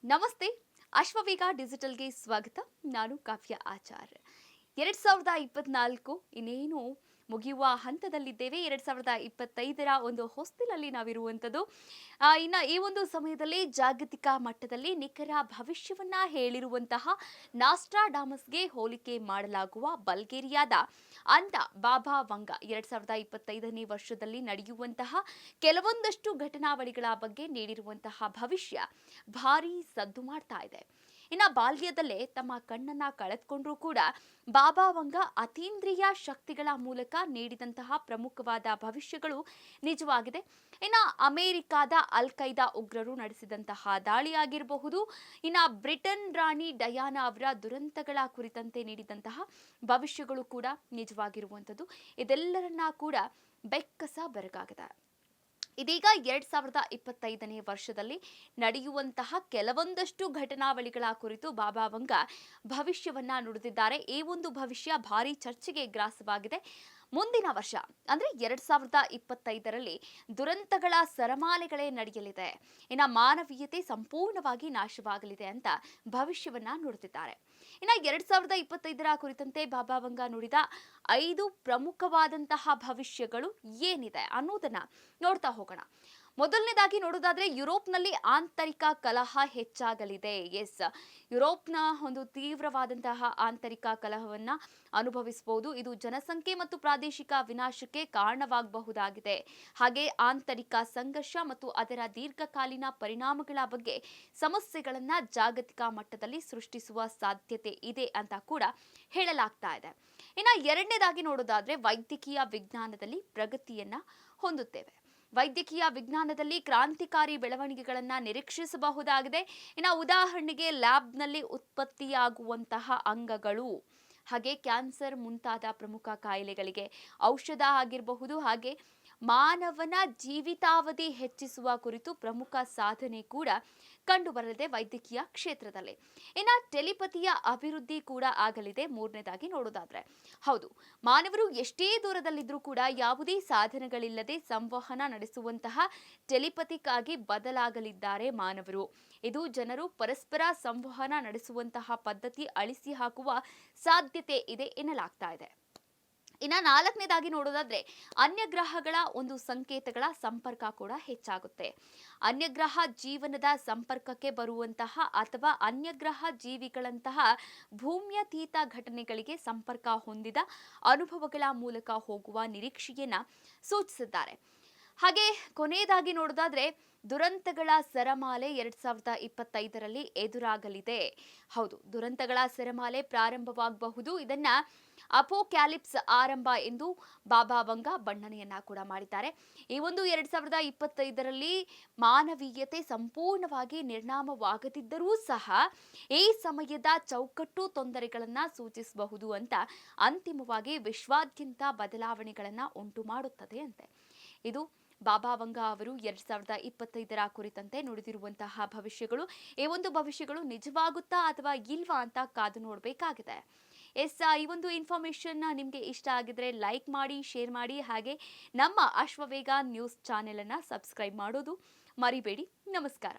ನಮಸ್ತೆ. ಅಶ್ವವೇಗ ಡಿಜಿಟಲ್ಗೆ ಸ್ವಾಗತ. ನಾನು ಕಾವ್ಯ ಆಚಾರ್. 2024 ಇನ್ನೇನು ಮುಗಿಯುವ ಹಂತದಲ್ಲಿದ್ದೇವೆ. 2025ರ ಒಂದು ಹೊಸ್ತಿಲಲ್ಲಿ ನಾವಿರುವಂಥದ್ದು. ಇನ್ನು ಈ ಒಂದು ಸಮಯದಲ್ಲಿ ಜಾಗತಿಕ ಮಟ್ಟದಲ್ಲಿ ನಿಖರ ಭವಿಷ್ಯವನ್ನ ಹೇಳಿರುವಂತಹ ನಾಸ್ಟ್ರಾಡಾಮಸ್ಗೆ ಹೋಲಿಕೆ ಮಾಡಲಾಗುವ ಬಲ್ಗೇರಿಯಾದ ಅಂಧ ಬಾಬಾ ವಂಗ 2025ನೇ ವರ್ಷದಲ್ಲಿ ನಡೆಯುವಂತಹ ಕೆಲವೊಂದಷ್ಟು ಘಟನಾವಳಿಗಳ ಬಗ್ಗೆ ನೀಡಿರುವಂತಹ ಭವಿಷ್ಯ ಭಾರೀ ಸದ್ದು ಮಾಡ್ತಾ ಇದೆ. ಇನ್ನು ಬಾಲ್ಯದಲ್ಲೇ ತಮ್ಮ ಕಣ್ಣನ್ನ ಕಳೆದುಕೊಂಡ್ರೂ ಕೂಡ ಬಾಬಾ ವಂಗ ಅತೀಂದ್ರಿಯ ಶಕ್ತಿಗಳ ಮೂಲಕ ನೀಡಿದಂತಹ ಪ್ರಮುಖವಾದ ಭವಿಷ್ಯಗಳು ನಿಜವಾಗಿದೆ. ಇನ್ನು ಅಮೆರಿಕಾದ ಅಲ್ ಖೈದಾ ಉಗ್ರರು ನಡೆಸಿದಂತಹ ದಾಳಿಯಾಗಿರಬಹುದು, ಇನ್ನು ಬ್ರಿಟನ್ ರಾಣಿ ಡಯಾನಾ ಅವರ ದುರಂತಗಳ ಕುರಿತಂತೆ ನೀಡಿದಂತಹ ಭವಿಷ್ಯಗಳು ಕೂಡ ನಿಜವಾಗಿರುವಂಥದ್ದು. ಇದೆಲ್ಲರನ್ನ ಕೂಡ ಬೆಕ್ಕಸ ಬೆರಗಾಗಿದೆ. ಇದೀಗ 2025ನೇ ವರ್ಷದಲ್ಲಿ ನಡೆಯುವಂತಹ ಕೆಲವೊಂದಷ್ಟು ಘಟನಾವಳಿಗಳ ಕುರಿತು ಬಾಬಾ ವಂಗ ಭವಿಷ್ಯವನ್ನ ನುಡಿದಿದ್ದಾರೆ. ಈ ಒಂದು ಭವಿಷ್ಯ ಭಾರಿ ಚರ್ಚೆಗೆ ಗ್ರಾಸವಾಗಿದೆ. ಮುಂದಿನ ವರ್ಷ ಅಂದ್ರೆ 2025ರಲ್ಲಿ ದುರಂತಗಳ ಸರಮಾಲೆಗಳೇ ನಡೆಯಲಿದೆ. ಇನ್ನು ಮಾನವೀಯತೆ ಸಂಪೂರ್ಣವಾಗಿ ನಾಶವಾಗಲಿದೆ ಅಂತ ಭವಿಷ್ಯವನ್ನ ನುಡಿದಿದ್ದಾರೆ. ಇನ್ನು 2025ರ ಕುರಿತಂತೆ ಬಾಬಾ ವಂಗ ನುಡಿದ 5 ಪ್ರಮುಖವಾದಂತಹ ಭವಿಷ್ಯಗಳು ಏನಿದೆ ಅನ್ನೋದನ್ನ ನೋಡ್ತಾ ಹೋಗೋಣ. ಮೊದಲನೇದಾಗಿ ನೋಡೋದಾದ್ರೆ ಯುರೋಪ್ನಲ್ಲಿ ಆಂತರಿಕ ಕಲಹ ಹೆಚ್ಚಾಗಲಿದೆ. ಯುರೋಪ್ನ ಒಂದು ತೀವ್ರವಾದಂತಹ ಆಂತರಿಕ ಕಲಹವನ್ನ ಅನುಭವಿಸಬಹುದು. ಇದು ಜನಸಂಖ್ಯೆ ಮತ್ತು ಪ್ರಾದೇಶಿಕ ವಿನಾಶಕ್ಕೆ ಕಾರಣವಾಗಬಹುದಾಗಿದೆ. ಹಾಗೆ ಆಂತರಿಕ ಸಂಘರ್ಷ ಮತ್ತು ಅದರ ದೀರ್ಘಕಾಲೀನ ಪರಿಣಾಮಗಳ ಬಗ್ಗೆ ಸಮಸ್ಯೆಗಳನ್ನ ಜಾಗತಿಕ ಮಟ್ಟದಲ್ಲಿ ಸೃಷ್ಟಿಸುವ ಸಾಧ್ಯತೆ ಇದೆ ಅಂತ ಕೂಡ ಹೇಳಲಾಗ್ತಾ ಇದೆ. ಇನ್ನು ಎರಡನೇದಾಗಿ ನೋಡೋದಾದ್ರೆ ವೈದ್ಯಕೀಯ ವಿಜ್ಞಾನದಲ್ಲಿ ಪ್ರಗತಿಯನ್ನ ಹೊಂದುತ್ತೇವೆ. ವೈದ್ಯಕೀಯ ವಿಜ್ಞಾನದಲ್ಲಿ ಕ್ರಾಂತಿಕಾರಿ ಬೆಳವಣಿಗೆಗಳನ್ನು ನಿರೀಕ್ಷಿಸಬಹುದಾಗಿದೆ. ಇನ್ನು ಉದಾಹರಣೆಗೆ ಲ್ಯಾಬ್ನಲ್ಲಿ ಉತ್ಪತ್ತಿಯಾಗುವಂತಹ ಅಂಗಗಳು, ಹಾಗೆ ಕ್ಯಾನ್ಸರ್ ಮುಂತಾದ ಪ್ರಮುಖ ಕಾಯಿಲೆಗಳಿಗೆ ಔಷಧ ಆಗಿರಬಹುದು. ಹಾಗೆ ಮಾನವನ ಜೀವಿತಾವಧಿ ಹೆಚ್ಚಿಸುವ ಕುರಿತು ಪ್ರಮುಖ ಸಾಧನೆ ಕೂಡ ಕಂಡುಬರಲಿದೆ ವೈದ್ಯಕೀಯ ಕ್ಷೇತ್ರದಲ್ಲಿ. ಇನ್ನು ಟೆಲಿಪತಿಯ ಅಭಿವೃದ್ಧಿ ಕೂಡ ಆಗಲಿದೆ. ಮೂರನೇದಾಗಿ ನೋಡೋದಾದ್ರೆ, ಹೌದು, ಮಾನವರು ಎಷ್ಟೇ ದೂರದಲ್ಲಿದ್ರೂ ಕೂಡ ಯಾವುದೇ ಸಾಧನಗಳಿಲ್ಲದೆ ಸಂವಹನ ನಡೆಸುವಂತಹ ಟೆಲಿಪತಿಕ್ ಆಗಿ ಬದಲಾಗಲಿದ್ದಾರೆ ಮಾನವರು. ಇದು ಜನರು ಪರಸ್ಪರ ಸಂವಹನ ನಡೆಸುವಂತಹ ಪದ್ಧತಿ ಅಳಿಸಿ ಹಾಕುವ ಸಾಧ್ಯತೆ ಇದೆ ಎನ್ನಲಾಗ್ತಾ ಇದೆ. ಇನ್ನು ನಾಲ್ಕನೇದಾಗಿ ನೋಡೋದಾದ್ರೆ ಅನ್ಯಗ್ರಹಗಳ ಒಂದು ಸಂಕೇತಗಳ ಸಂಪರ್ಕ ಕೂಡ ಹೆಚ್ಚಾಗುತ್ತೆ. ಅನ್ಯಗ್ರಹ ಜೀವನದ ಸಂಪರ್ಕಕ್ಕೆ ಬರುವಂತಹ ಅಥವಾ ಅನ್ಯಗ್ರಹ ಜೀವಿಗಳಂತಹ ಭೂಮ್ಯತೀತ ಘಟನೆಗಳಿಗೆ ಸಂಪರ್ಕ ಹೊಂದಿದ ಅನುಭವಗಳ ಮೂಲಕ ಹೋಗುವ ನಿರೀಕ್ಷೆಯನ್ನ ಸೂಚಿಸಿದ್ದಾರೆ. ಹಾಗೆ ಕೊನೆಯದಾಗಿ ನೋಡೋದಾದ್ರೆ ದುರಂತಗಳ ಸರಮಾಲೆ 2025ರಲ್ಲಿ ಎದುರಾಗಲಿದೆ. ಹೌದು, ದುರಂತಗಳ ಸರಮಾಲೆ ಪ್ರಾರಂಭವಾಗಬಹುದು. ಇದನ್ನ ಅಪೋಕ್ಯಾಲಿಪ್ಸ್ ಆರಂಭ ಎಂದು ಬಾಬಾ ವಂಗ ಬಣ್ಣನೆಯನ್ನ ಕೂಡ ಮಾಡಿದ್ದಾರೆ. ಈ ಒಂದು 2025ರಲ್ಲಿ ಮಾನವೀಯತೆ ಸಂಪೂರ್ಣವಾಗಿ ನಿರ್ನಾಮವಾಗದಿದ್ದರೂ ಸಹ ಈ ಸಮಯದ ಚೌಕಟ್ಟು ತೊಂದರೆಗಳನ್ನ ಸೂಚಿಸಬಹುದು ಅಂತ ಅಂತಿಮವಾಗಿ ವಿಶ್ವಾದ್ಯಂತ ಬದಲಾವಣೆಗಳನ್ನ ಉಂಟು ಮಾಡುತ್ತದೆ ಅಂತೆ. ಇದು ಬಾಬಾ ವಂಗ ಅವರು 2025ರ ಕುರಿತಂತೆ ನುಡಿದಿರುವಂತಹ ಭವಿಷ್ಯಗಳು. ಈ ಒಂದು ಭವಿಷ್ಯಗಳು ನಿಜವಾಗುತ್ತಾ ಅಥವಾ ಇಲ್ವಾ ಅಂತ ಕಾದು ನೋಡಬೇಕಾಗಿದೆ. ಈ ಒಂದು ಇನ್ಫಾರ್ಮೇಶನ್ ನಿಮಗೆ ಇಷ್ಟ ಆಗಿದ್ರೆ ಲೈಕ್ ಮಾಡಿ, ಶೇರ್ ಮಾಡಿ, ಹಾಗೆ ನಮ್ಮ ಅಶ್ವವೇಗ ನ್ಯೂಸ್ ಚಾನೆಲ್ ಅನ್ನ ಸಬ್ಸ್ಕ್ರೈಬ್ ಮಾಡೋದು ಮರಿಬೇಡಿ. ನಮಸ್ಕಾರ.